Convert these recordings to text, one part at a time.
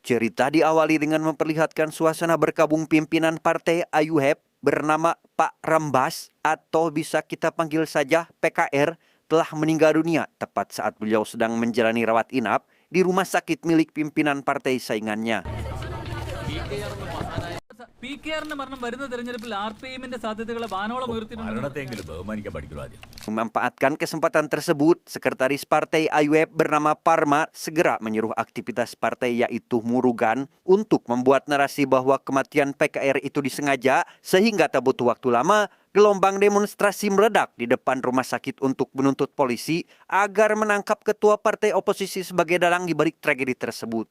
Cerita diawali dengan memperlihatkan suasana berkabung pimpinan partai AUHEP bernama Pak Rambas atau bisa kita panggil saja PKR telah meninggal dunia tepat saat beliau sedang menjalani rawat inap di rumah sakit milik pimpinan partai saingannya. PKR-ന്റെ മരണം വരുന്ന തെരഞ്ഞെടുപ്പിൽ RPM-ന്റെ സാധ്യതകളെ വാനോളം ഉയർത്തിയിട്ടുണ്ട്. Memanfaatkan kesempatan tersebut, Sekretaris Partai AUHEP bernama Parma segera menyuruh aktivitas partai yaitu Murugan untuk membuat narasi bahwa kematian PKR itu disengaja sehingga tak butuh waktu lama gelombang demonstrasi meledak di depan rumah sakit untuk menuntut polisi agar menangkap ketua partai oposisi sebagai dalang di balik tragedi tersebut.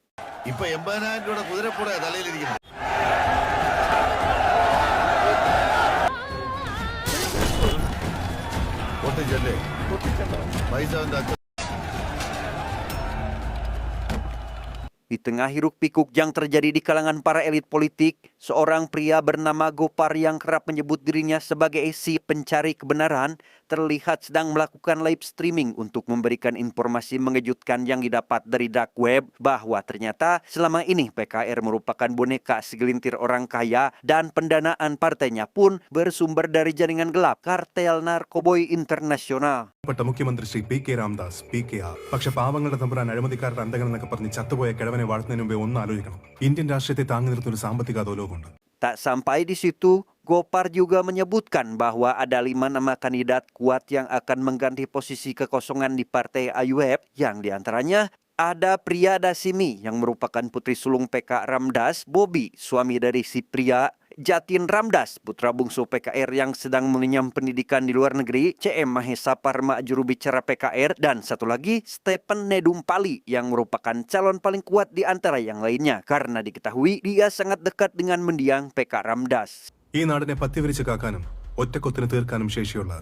Di tengah hiruk pikuk yang terjadi di kalangan para elit politik, seorang pria bernama Gopar yang kerap menyebut dirinya sebagai si pencari kebenaran terlihat sedang melakukan live streaming untuk memberikan informasi mengejutkan yang didapat dari dark web bahwa ternyata selama ini PKR merupakan boneka segelintir orang kaya dan pendanaan partainya pun bersumber dari jaringan gelap kartel narkoboy internasional. മുഖ്യമന്ത്രി ശ്രീ പി.കെ. രാംദാസ് PKR. പക്ഷെ പാവങ്ങളുടെ തമ്പുരാൻ അഴിമതിക്കാരുടെ അന്തകനെന്നൊക്കെ പറഞ്ഞ് ചത്തുപോയ കിഴവനെ വാഴ്ത്തുന്നതിന് മുമ്പേ ഒന്ന് ആലോചിക്കണം. ഇന്ത്യൻ രാഷ്ട്രീയത്തെ താങ്ങി നിർത്തുന്ന ഒരു സാമ്പത്തിക അധോലോകമുണ്ട്. Tak sampai di situ, Gopar juga menyebutkan bahwa ada 5 nama kandidat kuat yang akan mengganti posisi kekosongan di partai AUHEP, yang diantaranya ada Priya Dasimi yang merupakan putri sulung PK Ramdas, Bobi, suami dari si pria, Jatin Ramdas, putra bungsu PKR yang sedang mengenyam pendidikan di luar negeri, CM Mahesa Parma, juru bicara PKR, dan satu lagi Stephen Nedumpali yang merupakan calon paling kuat di antara yang lainnya karena diketahui dia sangat dekat dengan mendiang PK Ramdas. ഈ നാടിനെ പത്തിവരിച്ച് കാക്കാനും ഒറ്റക്കൊത്തിന് തീർക്കാനും ശേഷിയുള്ള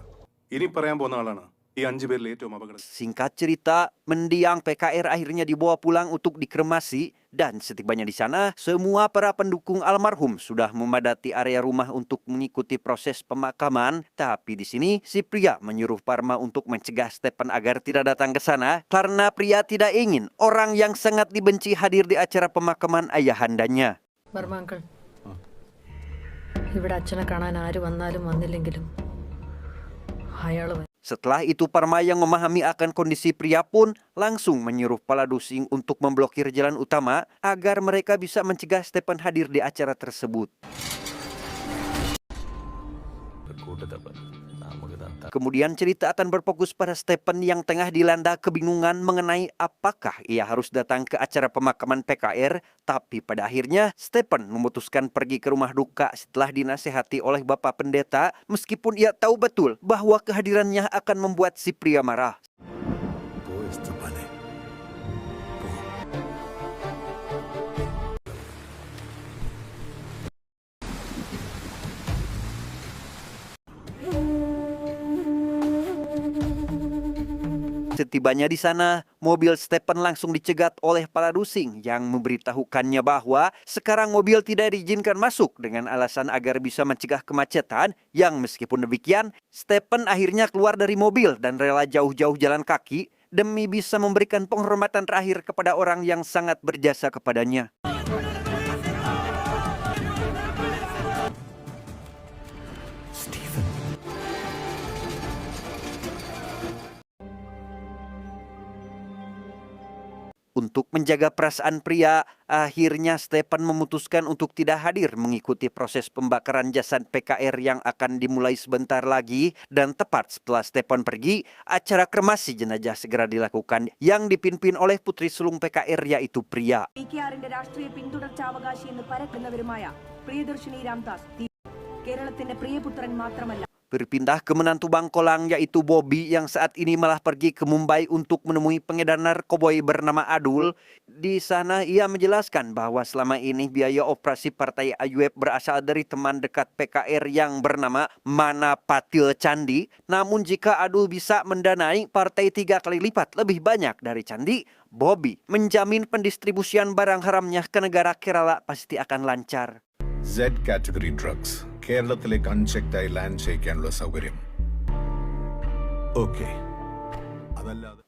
ഇനി പറയാൻ പോകുന്ന ആളാണ് ഈ 5 പേരിൽ ഏറ്റവും അപകടം. Singkat cerita, mendiang PKR akhirnya dibawa pulang untuk dikremasi dan setibanya di sana, semua para pendukung almarhum sudah memadati area rumah untuk mengikuti proses pemakaman. Tapi di sini si pria menyuruh Parma untuk mencegah Stephen agar tidak datang ke sana karena pria tidak ingin orang yang sangat dibenci hadir di acara pemakaman ayahandanya. Barmangkal, ഇവിടെ അച്ഛനെ കാണാൻ ആര് വന്നാലും വന്നില്ലെങ്കിലും അയാൾ. Setelah itu Parma yang memahami akan kondisi pria pun langsung menyuruh Paladusing untuk memblokir jalan utama agar mereka bisa mencegah Stephen hadir di acara tersebut. Kemudian cerita akan berfokus pada Stephen yang tengah dilanda kebingungan mengenai apakah ia harus datang ke acara pemakaman PKR, tapi pada akhirnya Stephen memutuskan pergi ke rumah duka setelah dinasehati oleh Bapak Pendeta meskipun ia tahu betul bahwa kehadirannya akan membuat si pria marah. Setibanya di sana, mobil Stephen langsung dicegat oleh Paladusing yang memberitahukannya bahwa sekarang mobil tidak diizinkan masuk dengan alasan agar bisa mencegah kemacetan yang meskipun demikian, Stephen akhirnya keluar dari mobil dan rela jauh-jauh jalan kaki demi bisa memberikan penghormatan terakhir kepada orang yang sangat berjasa kepadanya. Untuk menjaga perasaan pria, akhirnya Stephen memutuskan untuk tidak hadir mengikuti proses pembakaran jasad PKR yang akan dimulai sebentar lagi. Dan tepat setelah Stephen pergi, acara kremasi jenazah segera dilakukan yang dipimpin oleh putri sulung PKR yaitu Priya. PKR-ന്റെ രാഷ്ട്രീയ പിന്തുടർച്ചാവകാശി എന്ന് പരക്കുന്നവരുമായ പ്രിയദർശിനി രാംദാസ് കേരളത്തിന്റെ പ്രിയപുത്രൻ മാത്രമല്ല. Berpindah ke menantu Bangkolang yaitu Bobi yang saat ini malah pergi ke Mumbai untuk menemui pengedar narkoboy bernama Adul. Di sana ia menjelaskan bahwa selama ini biaya operasi partai AUHEP berasal dari teman dekat PKR yang bernama Manapatil Candi. Namun jika Adul bisa mendanai partai 3 kali lipat lebih banyak dari Candi, Bobi menjamin pendistribusian barang haramnya ke negara Kerala pasti akan lancar. Z category drugs. കേരളത്തിലേക്ക് അൺചെക്ഡായി ലാൻഡ് ചെയ്യിക്കാനുള്ള സൗകര്യം. Okay,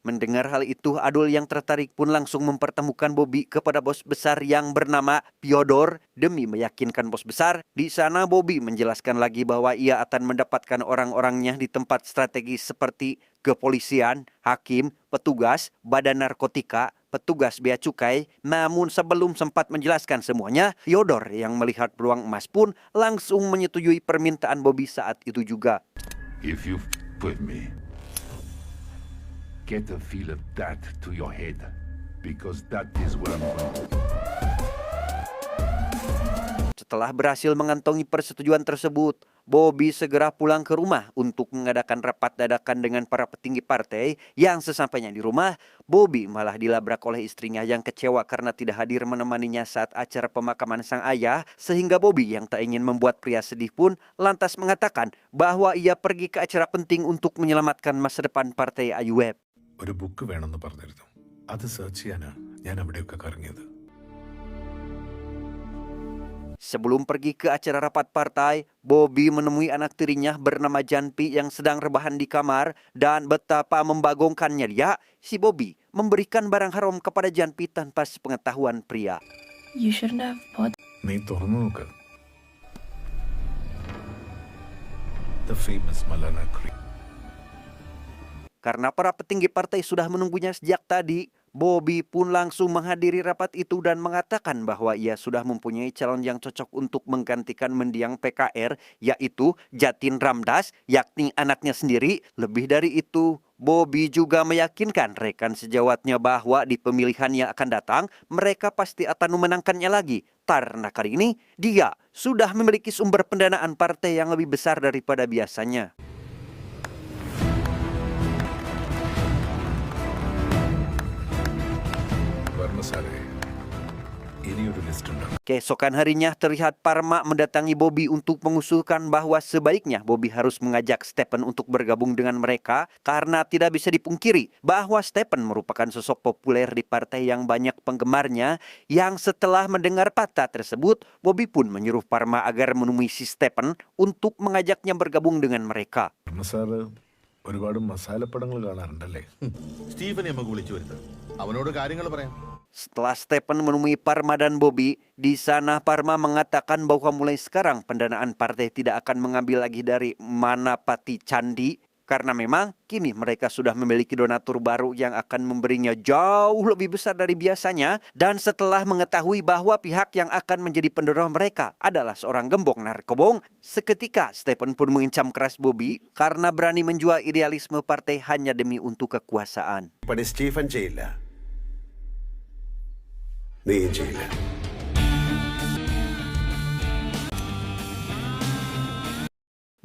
Mendengar hal itu, Adul yang tertarik pun langsung mempertemukan Bobby kepada bos besar yang bernama Fyodor demi meyakinkan bos besar. Di sana Bobby menjelaskan lagi bahwa ia akan mendapatkan orang-orangnya di tempat strategis seperti kepolisian, hakim, petugas, badan narkotika, petugas bea cukai. Namun sebelum sempat menjelaskan semuanya, Fyodor yang melihat peluang emas pun langsung menyetujui permintaan Bobby saat itu juga. If you with me, get a feel of that to your head, because that is where I'm going. Setelah berhasil mengantongi persetujuan tersebut, Bobby segera pulang ke rumah untuk mengadakan rapat dadakan dengan para petinggi partai. Yang sesampainya di rumah, Bobby malah dilabrak oleh istrinya yang kecewa karena tidak hadir menemaninya saat acara pemakaman sang ayah, sehingga Bobby yang tak ingin membuat pria sedih pun lantas mengatakan bahwa ia pergi ke acara penting untuk menyelamatkan masa depan partai AUF. ഒരു ബുക്ക് വേണമെന്ന് പറഞ്ഞിരുന്നു. അത് സെർച്ച് ചെയ്യാനാ ഞാൻ അവിടെയൊക്കെ കറങ്ങിയത്. Sebelum pergi ke acara rapat partai, Bobby menemui anak tirinya bernama Janpi yang sedang rebahan di kamar, dan betapa membagongkannya dia, si Bobby memberikan barang haram kepada Janpi tanpa sepengetahuan pria. You shouldn't have bought. നീ തുറന്നു നോക്ക്. The famous Malana Creek. Karena para petinggi partai sudah menunggunya sejak tadi, Bobby pun langsung menghadiri rapat itu dan mengatakan bahwa ia sudah mempunyai calon yang cocok untuk menggantikan mendiang PKR, yaitu Jatin Ramdas, yakni anaknya sendiri. Lebih dari itu, Bobby juga meyakinkan rekan sejawatnya bahwa di pemilihan yang akan datang, mereka pasti akan memenangkannya lagi. Karena kali ini, dia sudah memiliki sumber pendanaan partai yang lebih besar daripada biasanya. ഇനിയൊരു ലിസ്റ്റ് ഉണ്ടാകും. Keesokan harinya terlihat Parma mendatangi Bobby untuk mengusulkan bahwa sebaiknya Bobby harus mengajak Stephen untuk bergabung dengan mereka karena tidak bisa dipungkiri bahwa Stephen merupakan sosok populer di partai yang banyak penggemarnya. Yang setelah mendengar patah tersebut, Bobby pun menyuruh Parma agar menemui si Stephen untuk mengajaknya bergabung dengan mereka. Sir ഒരുപാട് മസാലപ്പടങ്ങൾ കാണാറുണ്ടല്ലേ? സ്റ്റീഫനെ നമുക്ക് വിളിച്ചു വരുന്നത് അവനോട് കാര്യങ്ങൾ പറയാം. Setelah Stephen menemui Parma dan Bobby, di sana Parma mengatakan bahwa mulai sekarang pendanaan partai tidak akan mengambil lagi dari Manapati Candi karena memang kini mereka sudah memiliki donatur baru yang akan memberinya jauh lebih besar dari biasanya. Dan setelah mengetahui bahwa pihak yang akan menjadi pendorong mereka adalah seorang gembong narkobong, seketika Stephen pun mengincam keras Bobby karena berani menjual idealisme partai hanya demi untuk kekuasaan. പണി സ്റ്റീഫൻ ചെയ്യില്ല, നീയും ചെയ്യില്ല.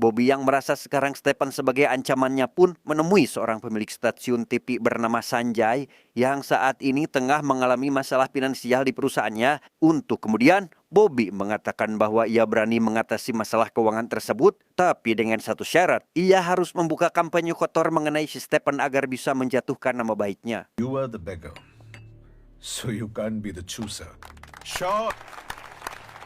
Bobby yang merasa sekarang Stephen sebagai ancamannya pun menemui seorang pemilik stasiun TV bernama Sanjay yang saat ini tengah mengalami masalah finansial di perusahaannya. Untuk kemudian Bobby mengatakan bahwa ia berani mengatasi masalah keuangan tersebut, tapi dengan satu syarat, ia harus membuka kampanye kotor mengenai si Stephen agar bisa menjatuhkan nama baiknya. You are the beggar, so you can't be the chooser. Sure.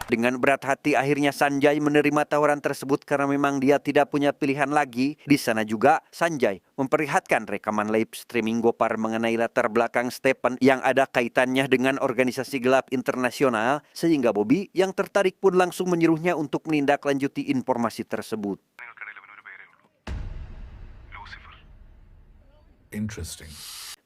Dengan berat hati akhirnya Sanjay menerima tawaran tersebut karena memang dia tidak punya pilihan lagi. Di sana juga Sanjay memperlihatkan rekaman live streaming Gopar mengenai latar belakang Stephen yang ada kaitannya dengan organisasi gelap internasional, sehingga Bobby yang tertarik pun langsung menyuruhnya untuk menindaklanjuti informasi tersebut. Interesting.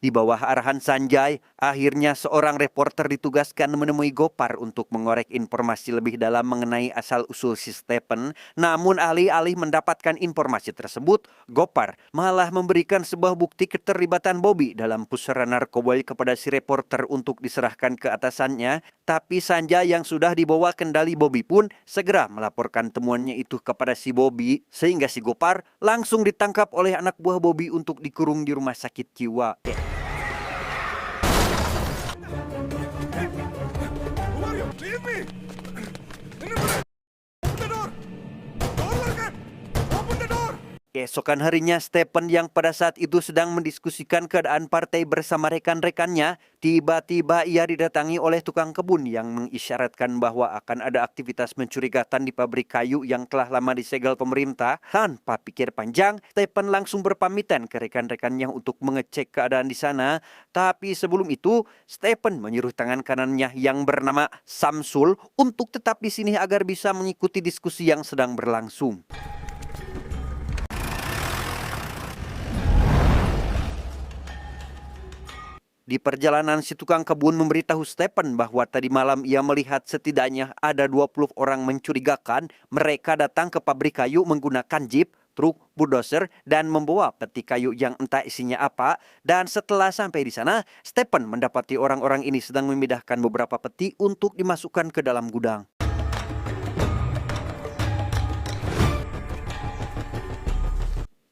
Di bawah arahan Sanjay, akhirnya seorang reporter ditugaskan menemui Gopar untuk mengorek informasi lebih dalam mengenai asal-usul si Stephen. Namun alih-alih mendapatkan informasi tersebut, Gopar malah memberikan sebuah bukti keterlibatan Bobby dalam pusaran narkoba kepada si reporter untuk diserahkan ke atasannya. Tapi Sanjay yang sudah dibawa kendali Bobby pun segera melaporkan temuannya itu kepada si Bobby, sehingga si Gopar langsung ditangkap oleh anak buah Bobby untuk dikurung di rumah sakit jiwa. Keesokan harinya, Stephen yang pada saat itu sedang mendiskusikan keadaan partai bersama rekan-rekannya, tiba-tiba ia didatangi oleh tukang kebun yang mengisyaratkan bahwa akan ada aktivitas mencurigakan di pabrik kayu yang telah lama disegel pemerintah. Tanpa pikir panjang, Stephen langsung berpamitan ke rekan-rekannya untuk mengecek keadaan di sana. Tapi sebelum itu, Stephen menyuruh tangan kanannya yang bernama Samsul untuk tetap di sini agar bisa mengikuti diskusi yang sedang berlangsung. Di perjalanan, si tukang kebun memberitahu Stephen bahwa tadi malam ia melihat setidaknya ada 20 orang mencurigakan. Mereka datang ke pabrik kayu menggunakan jeep, truk, bulldozer, dan membawa peti kayu yang entah isinya apa. Dan setelah sampai di sana, Stephen mendapati orang-orang ini sedang memindahkan beberapa peti untuk dimasukkan ke dalam gudang.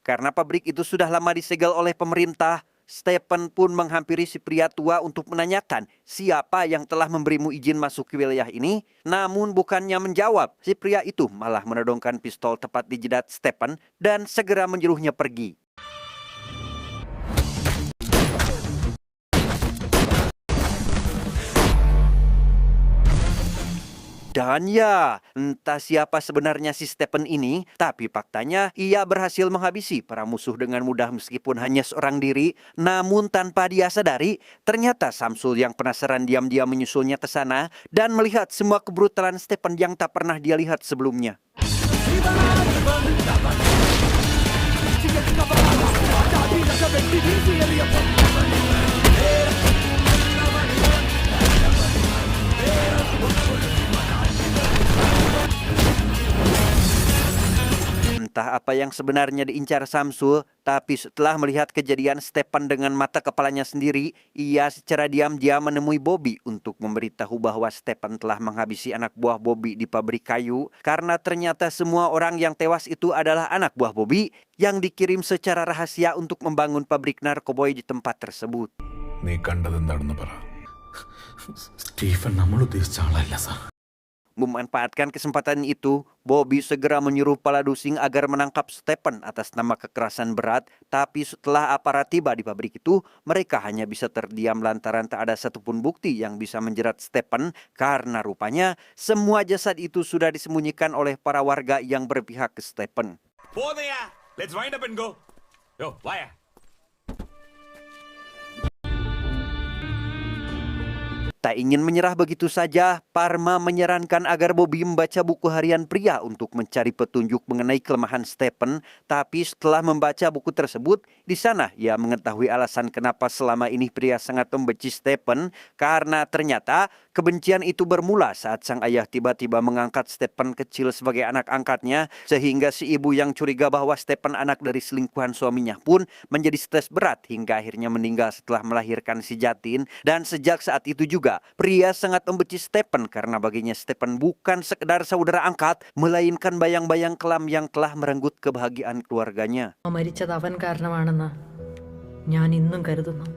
Karena pabrik itu sudah lama disegel oleh pemerintah, Stephen pun menghampiri si pria tua untuk menanyakan siapa yang telah memberimu izin masuk ke wilayah ini. Namun bukannya menjawab, si pria itu malah menodongkan pistol tepat di jidat Stephen dan segera menyuruhnya pergi. Dan ya, entah siapa sebenarnya si Stephen ini, tapi faktanya ia berhasil menghabisi para musuh dengan mudah meskipun hanya seorang diri. Namun tanpa dia sadari, ternyata Samsul yang penasaran diam-diam menyusulnya ke sana dan melihat semua kebrutalan Stephen yang tak pernah dia lihat sebelumnya. Entah apa yang sebenarnya diincar Samsul, tapi setelah melihat kejadian Stephen dengan mata kepalanya sendiri, ia secara diam-diam menemui Bobby untuk memberitahu bahwa Stephen telah menghabisi anak buah Bobby di pabrik kayu. Karena ternyata semua orang yang tewas itu adalah anak buah Bobby yang dikirim secara rahasia untuk membangun pabrik narkoboy di tempat tersebut. നീ കണ്ടതെന്താണെന്ന് പറ. സ്റ്റീഫൻ നമ്മൾ ഉദ്ദേശിച്ച ആളല്ല sir. Memanfaatkan kesempatan itu, Bobby segera menyuruh Paladusing agar menangkap Stephen atas nama kekerasan berat. Tapi setelah aparat tiba di pabrik itu, mereka hanya bisa terdiam lantaran tak ada satupun bukti yang bisa menjerat Stephen. Karena rupanya semua jasad itu sudah disembunyikan oleh para warga yang berpihak ke Stephen. Let's wind up and go. Yo, why? Tak ingin menyerah begitu saja, Parma menyarankan agar Bobby membaca buku harian pria untuk mencari petunjuk mengenai kelemahan Stephen. Tapi setelah membaca buku tersebut, di sana ia mengetahui alasan kenapa selama ini pria sangat membenci Stephen. Karena ternyata kebencian itu bermula saat sang ayah tiba-tiba mengangkat Stephen kecil sebagai anak angkatnya. Sehingga si ibu yang curiga bahwa Stephen anak dari selingkuhan suaminya pun menjadi stres berat hingga akhirnya meninggal setelah melahirkan si Jatin. Dan sejak saat itu juga, pria sangat membenci Stephen karena baginya Stephen bukan sekedar saudara angkat, melainkan bayang-bayang kelam yang telah merenggut kebahagiaan keluarganya. മരിച്ചത് അവൻ കാരണമാണെന്ന് ഞാൻ ഇന്നും കരുതുന്നു.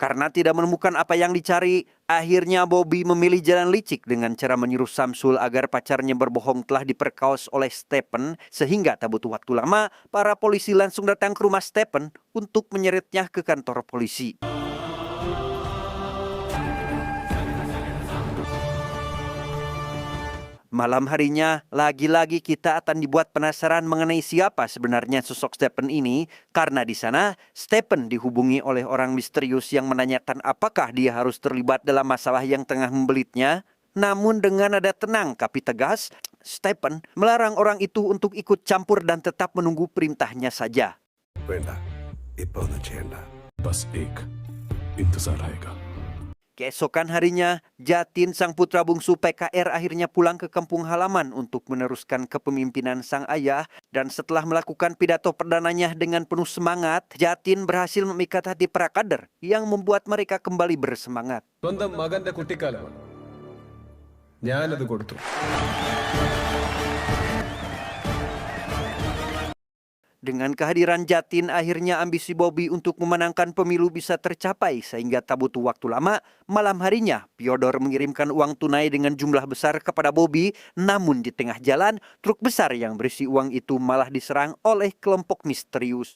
Karena tidak menemukan apa yang dicari, akhirnya Bobby memilih jalan licik dengan cara menyuruh Samsul agar pacarnya berbohong telah diperkaos oleh Stephen. Sehingga tak butuh waktu lama, para polisi langsung datang ke rumah Stephen untuk menyeretnya ke kantor polisi. Malam harinya, lagi-lagi kita akan dibuat penasaran mengenai siapa sebenarnya sosok Stephen ini. Karena di sana, Stephen dihubungi oleh orang misterius yang menanyakan apakah dia harus terlibat dalam masalah yang tengah membelitnya. Namun dengan nada tenang tapi tegas, Stephen melarang orang itu untuk ikut campur dan tetap menunggu perintahnya saja. വേണ്ട, ഇപ്പൊ ഒന്നും ചെയ്യണ്ട. बस एक इंतजार आएगा. Keesokan harinya, Jatin sang putra bungsu PKR akhirnya pulang ke kampung halaman untuk meneruskan kepemimpinan sang ayah. Dan setelah melakukan pidato perdananya dengan penuh semangat, Jatin berhasil memikat hati para kader yang membuat mereka kembali bersemangat. സ്വന്തം മകന്റെ കുട്ടിക്കാലമാണ് ഞാനത് കൊടുത്തു. Dengan kehadiran Jatin, akhirnya ambisi Bobby untuk memenangkan pemilu bisa tercapai sehingga tak butuh waktu lama. Malam harinya, Fyodor mengirimkan uang tunai dengan jumlah besar kepada Bobby. Namun di tengah jalan, truk besar yang berisi uang itu malah diserang oleh kelompok misterius.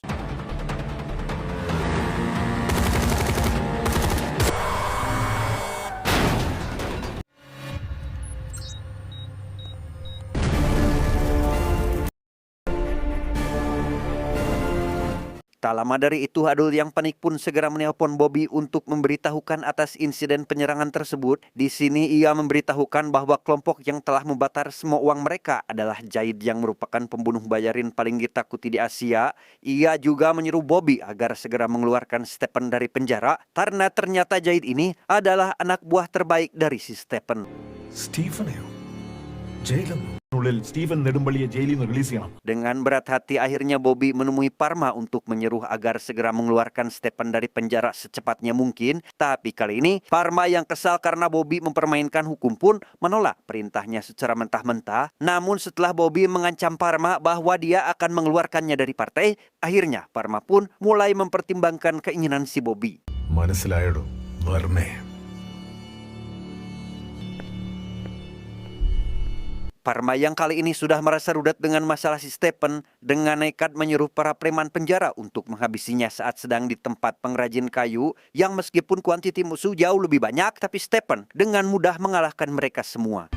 Tak lama dari itu, Adul yang panik pun segera menelpon Bobby untuk memberitahukan atas insiden penyerangan tersebut. Di sini ia memberitahukan bahwa kelompok yang telah membakar semua uang mereka adalah Jahid yang merupakan pembunuh bayarin paling ditakuti di Asia. Ia juga menyeru Bobby agar segera mengeluarkan Stephen dari penjara karena ternyata Jahid ini adalah anak buah terbaik dari si Stephen. സ്റ്റീഫനെയോ ജയിലെന്നോ സ്റ്റീഫൻ നെടുമ്പള്ളിയെ ജയിലിൽ നിന്ന് റിലീസ് ചെയ്യണം. Dengan berat hati akhirnya Bobby menemui Parma untuk menyeru agar segera mengeluarkan Stephen dari penjara secepatnya mungkin. Tapi kali ini Parma yang kesal karena Bobby mempermainkan hukum pun menolak perintahnya secara mentah-mentah. Namun setelah Bobby mengancam Parma bahwa dia akan mengeluarkannya dari partai, akhirnya Parma pun mulai mempertimbangkan keinginan si Bobby. മനസ്സിലായടോ വർമ്മേ. Parma yang kali ini sudah merasa rudet dengan masalah si Stephen dengan nekat menyuruh para preman penjara untuk menghabisinya saat sedang di tempat pengrajin kayu yang meskipun kuantiti musuh jauh lebih banyak, tapi Stephen dengan mudah mengalahkan mereka semua.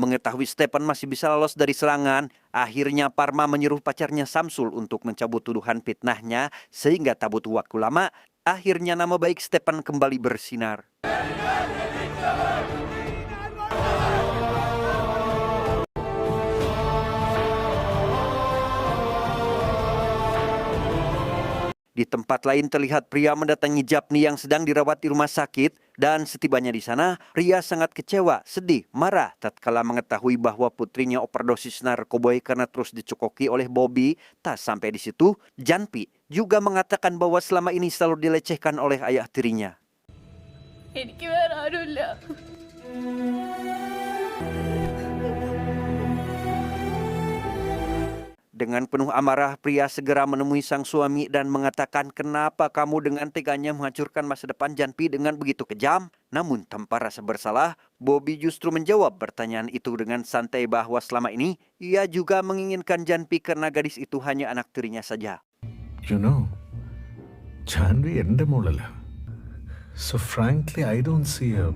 Mengetahui Stephen masih bisa lolos dari serangan, akhirnya Parma menyuruh pacarnya Samsul untuk mencabut tuduhan fitnahnya sehingga tak butuh waktu lama, akhirnya nama baik Stephen kembali bersinar. Di tempat lain terlihat pria mendatangi Japni yang sedang dirawat di rumah sakit dan setibanya di sana, pria sangat kecewa, sedih, marah tatkala mengetahui bahwa putrinya overdosis narkoboy karena terus dicekoki oleh Bobby. Tak sampai di situ, Janpi juga mengatakan bahwa selama ini selalu dilecehkan oleh ayah tirinya. എനിക്ക് വേറെ ആരുമില്ല. Dengan penuh amarah, pria segera menemui sang suami dan mengatakan kenapa kamu dengan teganya menghancurkan masa depan Janpi dengan begitu kejam. Namun tanpa rasa bersalah, Bobby justru menjawab pertanyaan itu dengan santai bahwa selama ini ia juga menginginkan Janpi karena gadis itu hanya anak tirinya saja. You know, Janhvi എൻ്റെ മോളല്ല. So frankly, I don't see a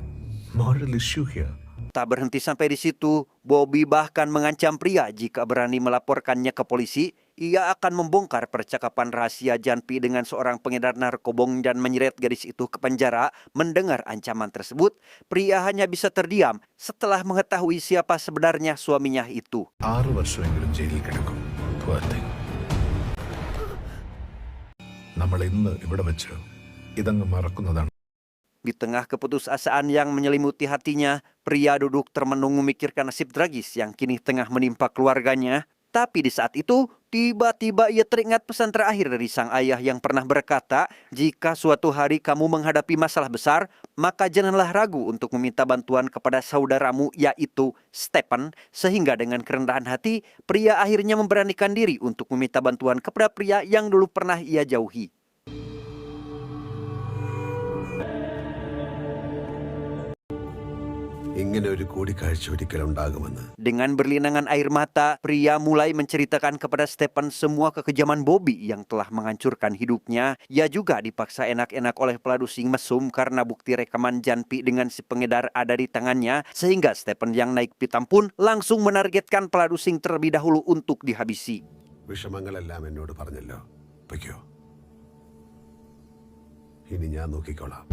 moral issue here. Tak berhenti sampai di situ, Bobby bahkan mengancam pria jika berani melaporkannya ke polisi, ia akan membongkar percakapan rahasia Janpi dengan seorang pengedar narkobong dan menyeret gadis itu ke penjara. Mendengar ancaman tersebut, pria hanya bisa terdiam setelah mengetahui siapa sebenarnya suaminya itu. 6 വർഷമെങ്കിലും ജയിലിൽ കിടക്കും. Poor thing. നമ്മൾ ഇന്ന് ഇവിടെ വെച്ച് ഇതങ്ങ് മറക്കുന്നതാണ്. Di tengah keputusasaan yang menyelimuti hatinya, pria duduk termenung memikirkan nasib tragis yang kini tengah menimpa keluarganya. Tapi di saat itu, tiba-tiba ia teringat pesan terakhir dari sang ayah yang pernah berkata, jika suatu hari kamu menghadapi masalah besar, maka janganlah ragu untuk meminta bantuan kepada saudaramu, yaitu Stephen. Sehingga dengan kerendahan hati, pria akhirnya memberanikan diri untuk meminta bantuan kepada pria yang dulu pernah ia jauhi. Dengan berlinangan air mata, pria mulai menceritakan kepada Stephen semua kekejaman Bobby yang telah menghancurkan hidupnya. Ia juga dipaksa enak-enak oleh peladusing mesum karena bukti rekaman Janpi dengan si pengedar ada di tangannya, sehingga Stephen yang naik pitam pun langsung menargetkan peladusing terlebih dahulu untuk dihabisi. വിഷമങ്ങളെല്ലാം എന്നോട് പറഞ്ഞല്ലോ, പൊയ്ക്കോ, ഇനി ഞാൻ നോക്കിക്കോളാം.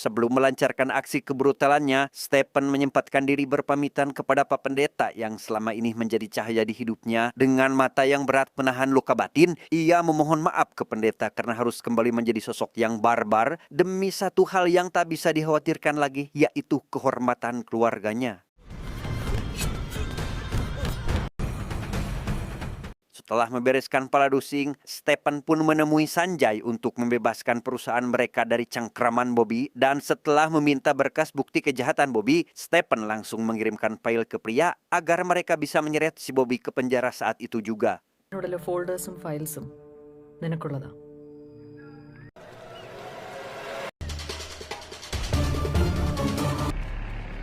Sebelum melancarkan aksi kebrutalannya, Stephen menyempatkan diri berpamitan kepada Pak Pendeta yang selama ini menjadi cahaya di hidupnya. Dengan mata yang berat menahan luka batin, ia memohon maaf ke pendeta karena harus kembali menjadi sosok yang barbar demi satu hal yang tak bisa dikhawatirkan lagi, yaitu kehormatan keluarganya. Setelah membereskan paladusing, Stephen pun menemui Sanjay untuk membebaskan perusahaan mereka dari cengkraman Bobby, dan setelah meminta berkas bukti kejahatan Bobby, Stephen langsung mengirimkan file ke pria agar mereka bisa menyeret si Bobby ke penjara saat itu juga. എന്നോടുള്ള ഫോൾഡേഴ്സും ഫയൽസും നിനക്കുള്ളതാ.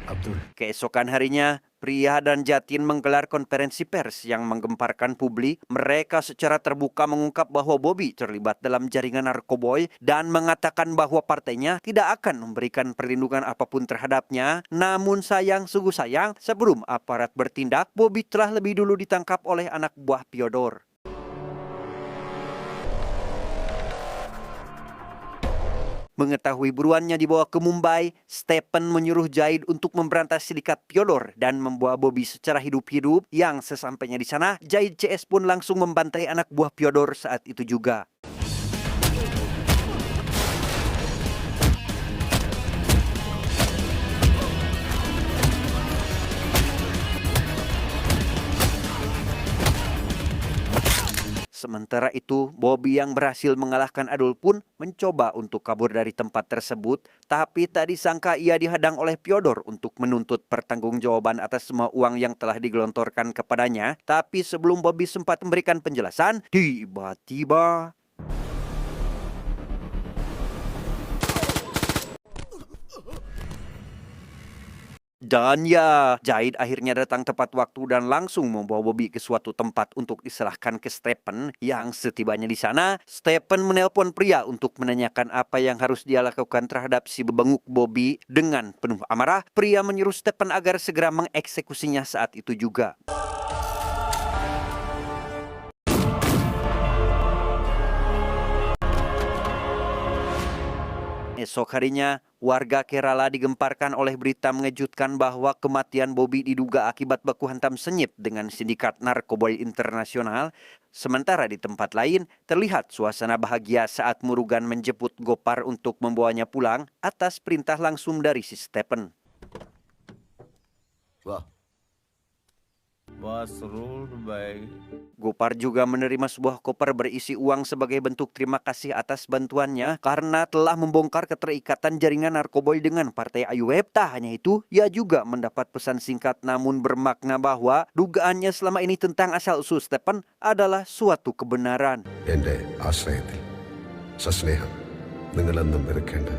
Abdul, Keesokan harinya, Pria dan Jatin menggelar konferensi pers yang menggemparkan publik. Mereka secara terbuka mengungkap bahwa Bobby terlibat dalam jaringan narkoboy dan mengatakan bahwa partainya tidak akan memberikan perlindungan apapun terhadapnya. Namun sungguh sayang, sebelum aparat bertindak, Bobby telah lebih dulu ditangkap oleh anak buah Fyodor. Mengetahui buruannya dibawa ke Mumbai, Stephen menyuruh Jahid untuk memberantas sindikat Fyodor dan membawa Bobby secara hidup-hidup. Yang sesampainya di sana, Jahid CS pun langsung membantai anak buah Fyodor saat itu juga. Sementara itu, Bobby yang berhasil mengalahkan Adul pun mencoba untuk kabur dari tempat tersebut, tapi tak disangka ia dihadang oleh Fyodor untuk menuntut pertanggungjawaban atas semua uang yang telah digelontorkan kepadanya. Tapi sebelum Bobby sempat memberikan penjelasan, tiba-tiba dan ya, Jahid akhirnya datang tepat waktu dan langsung membawa Bobby ke suatu tempat untuk diserahkan ke Stephen. Yang setibanya di sana, Stephen menelpon pria untuk menanyakan apa yang harus dia lakukan terhadap si bebenguk Bobby. Dengan penuh amarah, pria menyuruh Stephen agar segera mengeksekusinya saat itu juga. Esok harinya, warga Kerala digemparkan oleh berita mengejutkan bahwa kematian Bobby diduga akibat baku hantam senyap dengan sindikat narkoboy internasional. Sementara di tempat lain, terlihat suasana bahagia saat Murugan menjemput Gopar untuk membawanya pulang atas perintah langsung dari si Stephen. Wah. Was ruled by... Gopar juga menerima sebuah koper berisi uang sebagai bentuk terima kasih atas bantuannya karena telah membongkar keterikatan jaringan narkoboy dengan partai IUF. Tak hanya itu, ia juga mendapat pesan singkat namun bermakna bahwa dugaannya selama ini tentang asal-usul Stephen adalah suatu kebenaran. എൻ്റെ ആശ്രയത്തിൽ സസ്നേഹം നിങ്ങളെന്നും വെറുക്കേണ്ട.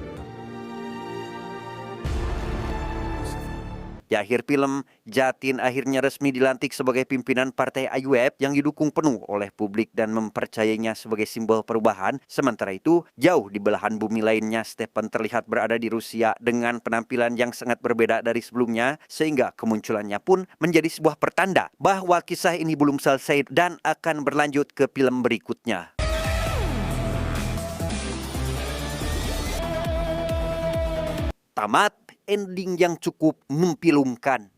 Di akhir film, Jatin akhirnya resmi dilantik sebagai pimpinan partai IUF yang didukung penuh oleh publik dan mempercayainya sebagai simbol perubahan. Sementara itu, jauh di belahan bumi lainnya, Stephen terlihat berada di Rusia dengan penampilan yang sangat berbeda dari sebelumnya, sehingga kemunculannya pun menjadi sebuah pertanda bahwa kisah ini belum selesai dan akan berlanjut ke film berikutnya. Tamat ending yang cukup mempilumkan.